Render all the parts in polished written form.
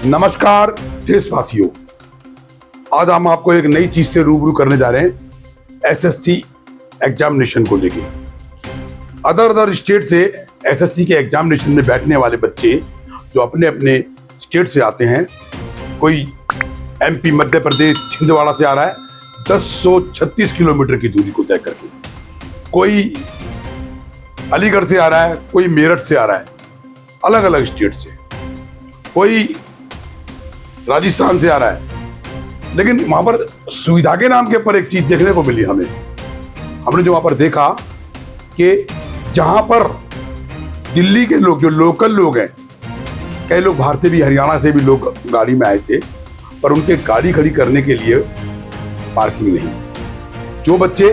नमस्कार देशवासियों, आज हम आपको एक नई चीज से रूबरू करने जा रहे हैं। एसएससी एग्जामिनेशन को लेके अदर स्टेट से एसएससी के एग्जामिनेशन में बैठने वाले बच्चे जो अपने अपने स्टेट से आते हैं, कोई एमपी मध्य प्रदेश छिंदवाड़ा से आ रहा है 1036 किलोमीटर की दूरी को तय करके, कोई अलीगढ़ से आ रहा है, कोई मेरठ से आ रहा है, अलग अलग स्टेट से, कोई राजस्थान से आ रहा है। लेकिन वहां पर सुविधा के नाम के ऊपर एक चीज देखने को मिली हमने जो वहां पर देखा कि जहां पर दिल्ली के लोग, जो लोकल लोग हैं, कई लोग बाहर से भी, हरियाणा से भी लोग गाड़ी में आए थे, पर उनके गाड़ी खड़ी करने के लिए पार्किंग नहीं। जो बच्चे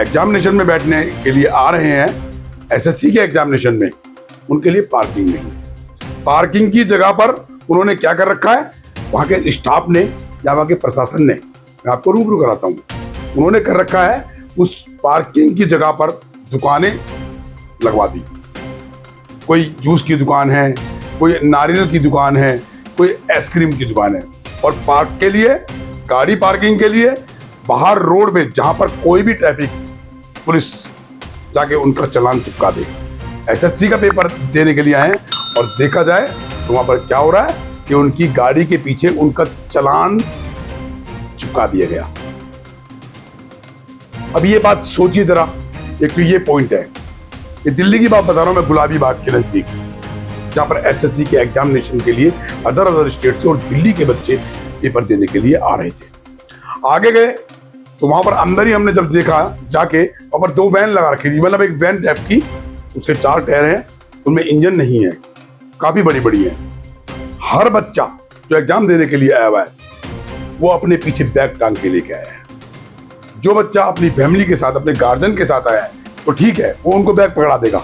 एग्जामिनेशन में बैठने के लिए आ रहे हैं एसएससी के एग्जामिनेशन में, उनके लिए पार्किंग नहीं। पार्किंग की जगह पर उन्होंने क्या कर रखा है, वहां के स्टाफ ने या वहां के प्रशासन ने, मैं आपको रूबरू कराता हूं, उन्होंने कर रखा है उस पार्किंग की जगह पर दुकानें लगवा दी। कोई जूस की दुकान है, कोई नारियल की दुकान है, कोई आइसक्रीम की दुकान है, और पार्क के लिए, गाड़ी पार्किंग के लिए बाहर रोड पे, जहां पर कोई भी ट्रैफिक पुलिस जाके उनका चालान चिपका दे। एसएससी का पेपर देने के लिए आए और देखा जाए तो वहां पर क्या हो रहा है कि उनकी गाड़ी के पीछे उनका चालान चिपका दिया गया। अब ये बात सोचिए जरा, एक तो ये पॉइंट है, ये दिल्ली की बात बता रहा हूं मैं, गुलाबी बाग के नजदीक, जहां पर एसएससी के एग्जामिनेशन के लिए अदर स्टेट से और दिल्ली के बच्चे पेपर देने के लिए आ रहे थे। आगे गए तो वहां पर अंदर ही हमने जब देखा जाके, वहां पर 2 वैन लगा रखी थी, मतलब एक वैन टाइप की, उसके 4 टायर हैं, उनमें इंजन नहीं है, काफी बड़ी बड़ी है। हर बच्चा जो एग्जाम देने के लिए आया हुआ है वो अपने पीछे बैग टांग के लेके आया है। जो बच्चा अपनी फैमिली के साथ, अपने गार्जियन के साथ आया है तो ठीक है, वो उनको बैग पकड़ा देगा,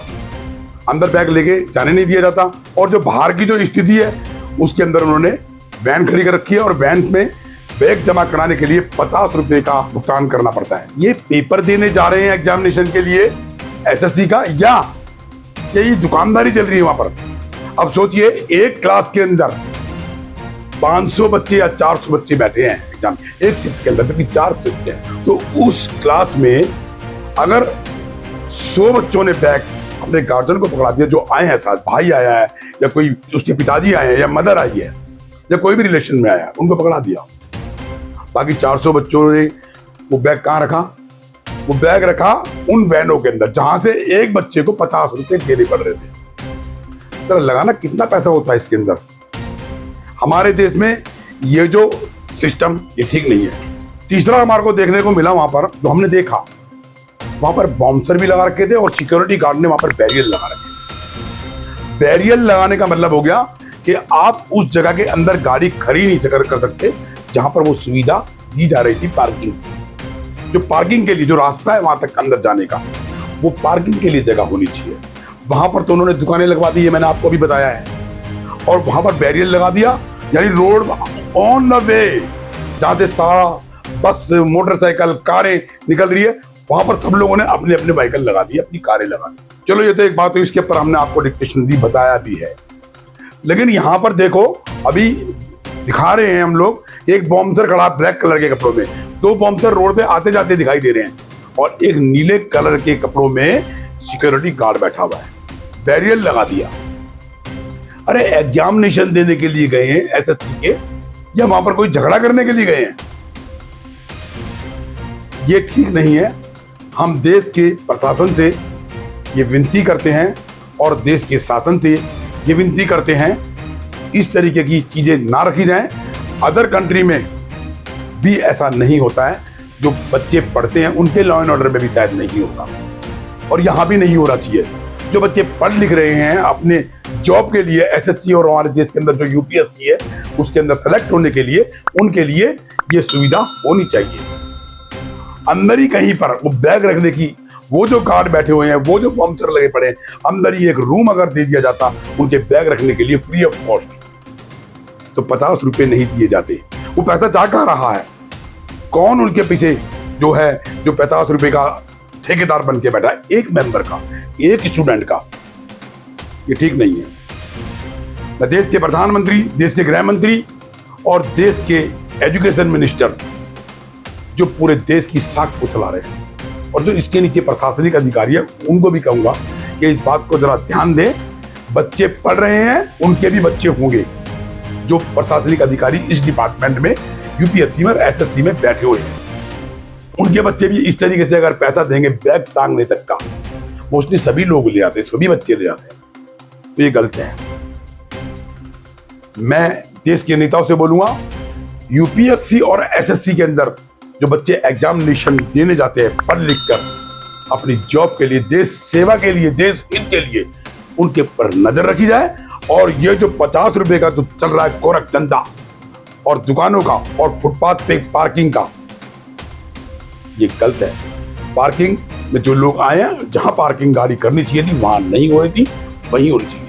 अंदर बैग लेके जाने नहीं दिया जाता। और जो बाहर की जो स्थिति है उसके अंदर उन्होंने वैन खड़ी कर रखी है, और वैन में बैग जमा कराने के लिए 50 रुपए का भुगतान करना पड़ता है। ये पेपर देने जा रहे हैं एग्जामिनेशन के लिए एसएससी का, या यही दुकानदारी चल रही है वहां पर। अब सोचिए, एक क्लास के अंदर 500 बच्चे या 400 बच्चे बैठे हैं एग्जाम, एक शिफ्ट के अंदर, जबकि 4 शिफ्ट है, तो उस क्लास में अगर 100 बच्चों ने बैग अपने गार्जियन को पकड़ा दिया, जो आए हैं साथ, भाई आया है या कोई उसके पिताजी आए हैं या मदर आई है या कोई भी रिलेशन में आया है, उनको पकड़ा दिया, बाकी 400 बच्चों ने वो बैग कहाँ रखा? वो बैग रखा उन वैनों के अंदर जहां से एक बच्चे को 50 रुपए देने पड़ रहे थे। तो लगाना कितना पैसा होता है इसके अंदर। हमारे देश में ये जो सिस्टम, ये ठीक नहीं है। तीसरा हमारे को देखने को मिला वहां पर, जो हमने देखा, वहां पर बाउंसर भी लगा रखे थे और सिक्योरिटी गार्ड ने वहां पर बैरियर लगा रखे। बैरियर लगाने का मतलब हो गया कि आप उस जगह के अंदर गाड़ी खड़ी नहीं कर सकते जहां पर वो सुविधा दी जा रही थी पार्किंग। जो पार्किंग के लिए जो रास्ता है वहां तक अंदर जाने का, वो पार्किंग के लिए जगह होनी चाहिए। वहां पर तो उन्होंने दुकानें लगवा दी है, मैंने आपको अभी बताया है, और वहां पर बैरियर लगा दिया, यानी रोड ऑन द वे, जहां से सारा बस, मोटरसाइकिल, कारें निकल रही है, वहां पर सब लोगों ने अपने अपने व्हीकल लगा दिए, अपनी कारें लगा दी। चलो ये तो एक बात है, इसके ऊपर हमने आपको डिक्टेशन दी, बताया भी है। लेकिन यहां पर देखो, अभी दिखा रहे हैं हम लोग, एक बॉम्सर खड़ा ब्लैक कलर के कपड़ों में, 2 बॉम्सर रोड पे आते जाते दिखाई दे रहे हैं, और एक नीले कलर के कपड़ों में सिक्योरिटी गार्ड बैठा हुआ है, बैरियर लगा दिया। अरे एग्जामिनेशन देने के लिए गए हैं एसएससी के, या वहां पर कोई झगड़ा करने के लिए गए हैं? ये ठीक नहीं है। हम देश के प्रशासन से ये विनती करते हैं और देश के शासन से ये विनती करते हैं, इस तरीके की चीजें ना रखी जाएं। अदर कंट्री में भी ऐसा नहीं होता है, जो बच्चे पढ़ते हैं उनके लॉ एंड ऑर्डर में भी शायद नहीं होता, और यहां भी नहीं होना चाहिए। जो बच्चे पढ़ लिख रहे हैं अपने जॉब के लिए, एसएससी और हमारे देश के अंदर जो यूपीएससी है उसके अंदर सेलेक्ट होने के लिए, उनके लिए ये सुविधा होनी चाहिए। अंदर ही कहीं पर वो बैग रखने की, वो जो गार्ड बैठे हुए हैं, वो जो बॉम्सर लगे पड़े हैं, अंदर ही एक रूम अगर दे दिया जाता उनके बैग रखने के लिए फ्री ऑफ कॉस्ट, तो 50 रुपए नहीं दिए जाते। वो पैसा जा कहाँ रहा है? कौन उनके पीछे जो है, जो 50 रुपए का ठेकेदार बन के बैठा है, एक मेंबर का, एक स्टूडेंट का? ये ठीक नहीं है। मैं देश के प्रधानमंत्री, देश के गृह मंत्री और देश के एजुकेशन मिनिस्टर जो पूरे देश की साख को चला रहे हैं और जो इसके नीचे प्रशासनिक अधिकारी है उनको भी कहूंगा कि इस बात को जरा ध्यान दें। बच्चे पढ़ रहे हैं, उनके भी बच्चे होंगे जो प्रशासनिक अधिकारी इस डिपार्टमेंट में यूपीएससी में और एसएससी में बैठे हुए हैं। उनके बच्चे भी इस तरीके से अगर पैसा देंगे बैग टांगने तक का, मोस्टली सभी लोग ले आते हैं, सभी बच्चे ले जाते हैं, तो ये गलत है। मैं देश के नेताओं से बोलूंगा, यूपीएससी और एसएससी के अंदर जो बच्चे एग्जामिनेशन देने जाते हैं पढ़ लिख कर अपनी जॉब के लिए, देश सेवा के लिए, देश हित के लिए, उनके पर नजर रखी जाए। और ये जो 50 रुपए का तो चल रहा है गोरख धंधा और दुकानों का और फुटपाथ पे पार्किंग का, ये गलत है। पार्किंग में जो लोग आए हैं, जहां पार्किंग गाड़ी करनी चाहिए थी वहां नहीं हो रही थी, वहीं होनी चाहिए।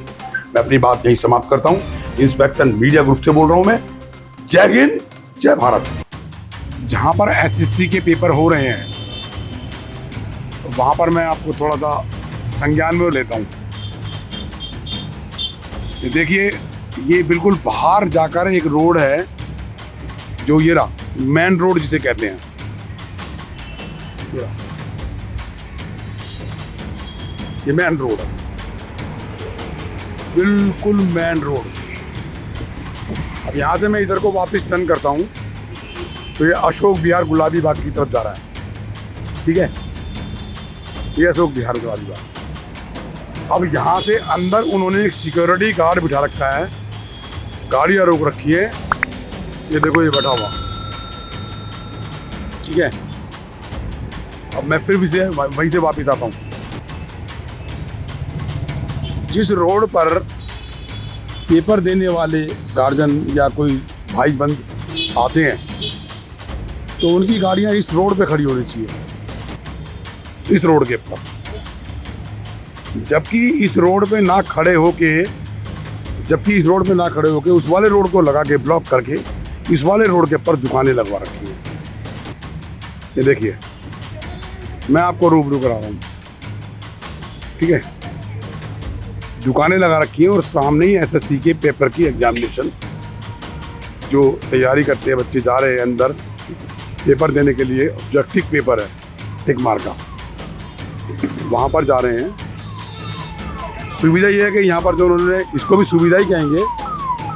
मैं अपनी बात यही समाप्त करता हूं। इंस्पेक्शन मीडिया ग्रुप से बोल रहा हूं मैं। जय हिंद, जय भारत। जहां पर एसएससी के पेपर हो रहे हैं वहां पर मैं आपको थोड़ा सा संज्ञान में लेता हूं। ये देखिए, ये बिल्कुल बाहर जाकर एक रोड है जो ये रहा, मेन रोड जिसे कहते हैं। ये मेन रोड है, बिल्कुल मेन रोड। अब यहां से मैं इधर को वापस टर्न करता हूं तो ये अशोक विहार गुलाबी बाग की तरफ जा रहा है। ठीक है, ये अशोक विहार गुलाबी बाग। अब यहाँ से अंदर उन्होंने एक सिक्योरिटी गार्ड बिठा रखा है, गाड़ियाँ रोक रखी है। ये देखो, ये बैठा हुआ। ठीक है, अब मैं फिर भी से वहीं से वापस आता हूँ। जिस रोड पर पेपर देने वाले गार्जियन या कोई भाई बंद आते हैं तो उनकी गाड़ियाँ इस रोड पे खड़ी होनी चाहिए, इस रोड के ऊपर। जबकि इस रोड पे ना खड़े होके उस वाले रोड को लगा के ब्लॉक करके इस वाले रोड के ऊपर दुकानें लगवा रखी हैं। ये देखिए, मैं आपको रूबरू करा रहा हूँ। ठीक है, दुकानें लगा रखी हैं और सामने ही एसएससी के पेपर की एग्जामिनेशन जो तैयारी करते हैं बच्चे जा रहे हैं अंदर पेपर देने के लिए। ऑब्जेक्टिव पेपर है, टिक मार का, वहाँ पर जा रहे हैं। सुविधा ये है कि यहाँ पर जो उन्होंने, इसको भी सुविधा ही कहेंगे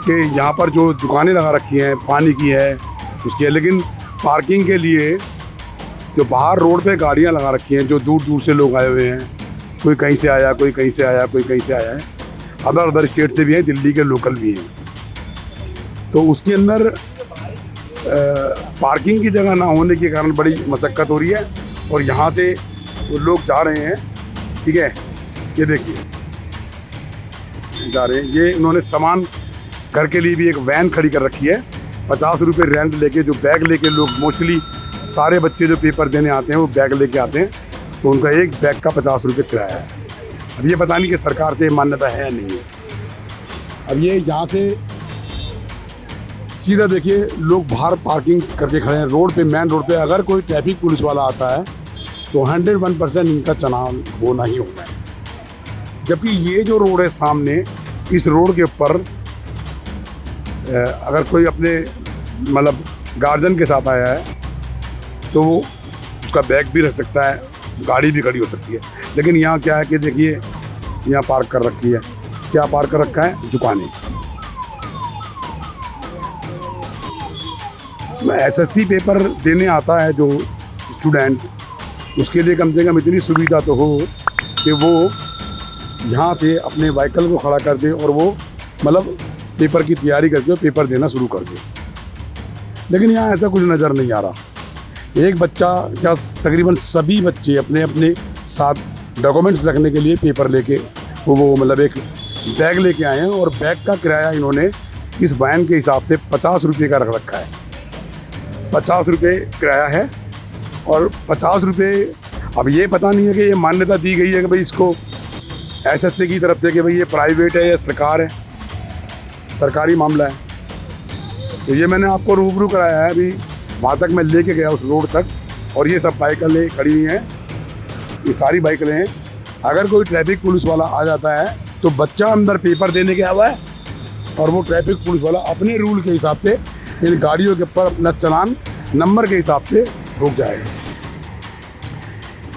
कि यहाँ पर जो दुकानें लगा रखी हैं, पानी की है उसकी है, लेकिन पार्किंग के लिए जो बाहर रोड पे गाड़ियाँ लगा रखी हैं, जो दूर दूर से लोग आए हुए हैं, कोई कहीं से आया, कोई कहीं से आया, कोई कहीं से आया है, अदर स्टेट से भी हैं, दिल्ली के लोकल भी हैं। तो उसके अंदर पार्किंग की जगह ना होने के कारण बड़ी मशक्क़त हो रही है और यहाँ से वो लोग जा रहे हैं। ठीक है, ये देखिए जा रहे हैं। ये इन्होंने सामान घर के लिए भी एक वैन खड़ी कर रखी है, 50 रुपये रेंट लेके, जो बैग लेके लोग, मोस्टली सारे बच्चे जो पेपर देने आते हैं वो बैग लेके आते हैं, तो उनका एक बैग का 50 रुपये किराया है। अब ये पता नहीं कि सरकार से मान्यता है या नहीं है। अब ये यहाँ से सीधा देखिए, लोग बाहर पार्किंग करके खड़े हैं रोड पे, मेन रोड पे। अगर कोई ट्रैफिक पुलिस वाला आता है तो 101% इनका चलान होना ही होना है। जबकि ये जो रोड है सामने, इस रोड के ऊपर अगर कोई अपने मतलब गार्जियन के साथ आया है तो वो उसका बैग भी रख सकता है, गाड़ी भी खड़ी हो सकती है। लेकिन यहाँ क्या है कि देखिए, यहाँ पार्क कर रखी है। क्या पार्क कर रखा है? दुकानें। एसएससी पेपर देने आता है जो स्टूडेंट, उसके लिए कम से कम इतनी सुविधा तो हो कि वो यहाँ से अपने व्हीकल को खड़ा कर दे और वो मतलब पेपर की तैयारी करके पेपर देना शुरू कर दे। लेकिन यहाँ ऐसा कुछ नज़र नहीं आ रहा। एक बच्चा, क्या तकरीबन सभी बच्चे अपने अपने साथ डॉक्यूमेंट्स रखने के लिए पेपर लेके वो मतलब एक बैग लेके आए हैं और बैग का किराया इन्होंने इस वैन के हिसाब से 50 रुपये का रख रखा है। 50 रुपये किराया है और 50 रुपये। अब ये पता नहीं है कि ये मान्यता दी गई है कि भाई इसको एसएससी की तरफ से कि भाई ये प्राइवेट है या सरकार है, सरकारी मामला है। तो ये मैंने आपको रूबरू कराया है। अभी वहाँ तक मैं लेके गया उस रोड तक, और ये सब बाइकें खड़ी हुई हैं, ये सारी बाइकें हैं। अगर कोई ट्रैफिक पुलिस वाला आ जाता है तो बच्चा अंदर पेपर देने गया हुआ है और वो ट्रैफिक पुलिस वाला अपने रूल के हिसाब से इन गाड़ियों के ऊपर अपना चालान नंबर के हिसाब से ठोक जाएगा।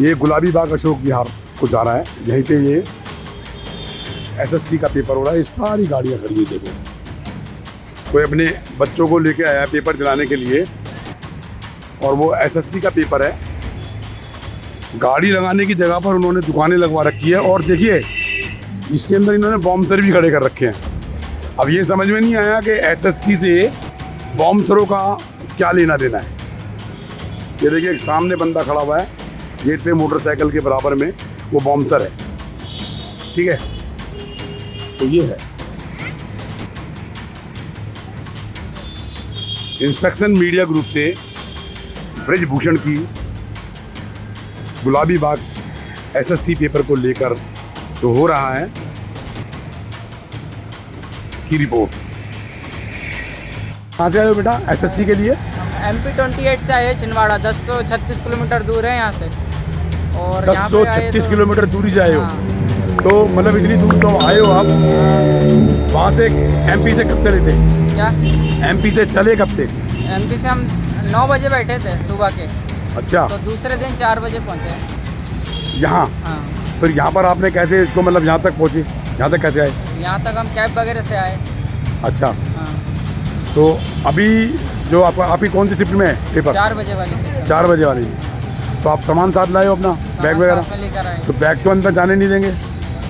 ये गुलाबी बाग अशोक विहार को जा रहा है, यहीं पे ये एसएससी का पेपर हो रहा है। ये सारी गाड़ियाँ खड़ी है, देखो कोई अपने बच्चों को लेके आया है पेपर दिलाने के लिए, और वो एसएससी का पेपर है। गाड़ी लगाने की जगह पर उन्होंने दुकानें लगवा रखी है, और देखिए इसके अंदर इन्होंने बॉम्बसर भी खड़े कर रखे हैं। अब ये समझ में नहीं आया कि एसएससी से बॉम्बसरों का क्या लेना देना है। ये देखिए एक सामने बंदा खड़ा हुआ है गेट पे मोटरसाइकिल के बराबर में, वो बॉम्बसर है, ठीक है। तो ये है इंस्पेक्शन मीडिया ग्रुप से ब्रजभूषण की गुलाबी बाग एसएससी पेपर को लेकर तो हो रहा है की रिपोर्ट। कहाँ से आए हो बेटा एसएससी के लिए? MP 28 से आए हैं छिंदवाड़ा, 1036 किलोमीटर दूर है यहाँ से। और यहाँ पे आए 1036 तो- किलोमीटर दूरी से आए हो। हाँ। तो मतलब इतनी दूर तो आए हो आप, वहाँ से एमपी से कब चले थे? क्या एमपी से चले कब थे? MP से हम 9 बजे बैठे थे सुबह के, अच्छा, तो दूसरे दिन 4 बजे पहुँचे। यहाँ हाँ, फिर यहाँ पर आपने कैसे इसको मतलब यहाँ तक पहुँचे, यहाँ तक कैसे आए? यहाँ तक हम कैब वगैरह से आए। अच्छा, हाँ, तो अभी जो आपका आपकी कौन सी शिफ्ट में है पेपर? 4 बजे वाली से 4 बजे वाली। तो आप सामान साथ लाए हो अपना, बैग वगैरह? साथ में लेकर आए। तो बैग तो अंदर जाने नहीं देंगे?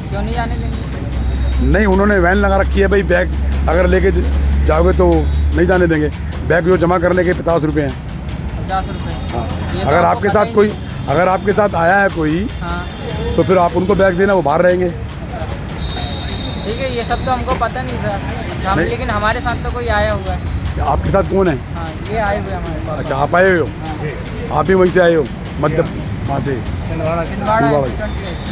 क्यों नहीं आने देंगे? नहीं, उन्होंने वैन लगा रखी है भाई, बैग अगर लेके जाओगे तो नहीं जाने देंगे। बैग जो जमा करने के 50 रुपये हैं। 50 रुपये। ये तो अगर आपको आपके पता साथ ही कोई, नहीं। अगर आपके साथ आया है कोई, हाँ तो फिर आप उनको बैग देना, वो बाहर रहेंगे। ठीक है, ये सब तो हमको पता नहीं था। हम नहीं। लेकिन हमारे साथ तो कोई आया हुआ है। आपके साथ कौन है? हाँ, ये आए हुए हमारे पास। अच्छा, आप आए हो? हाँ, आप ही वहीं से आए हो, मतलब वहाँ से? छिंदवाड़ा छिंदवाड़ा। MP 28।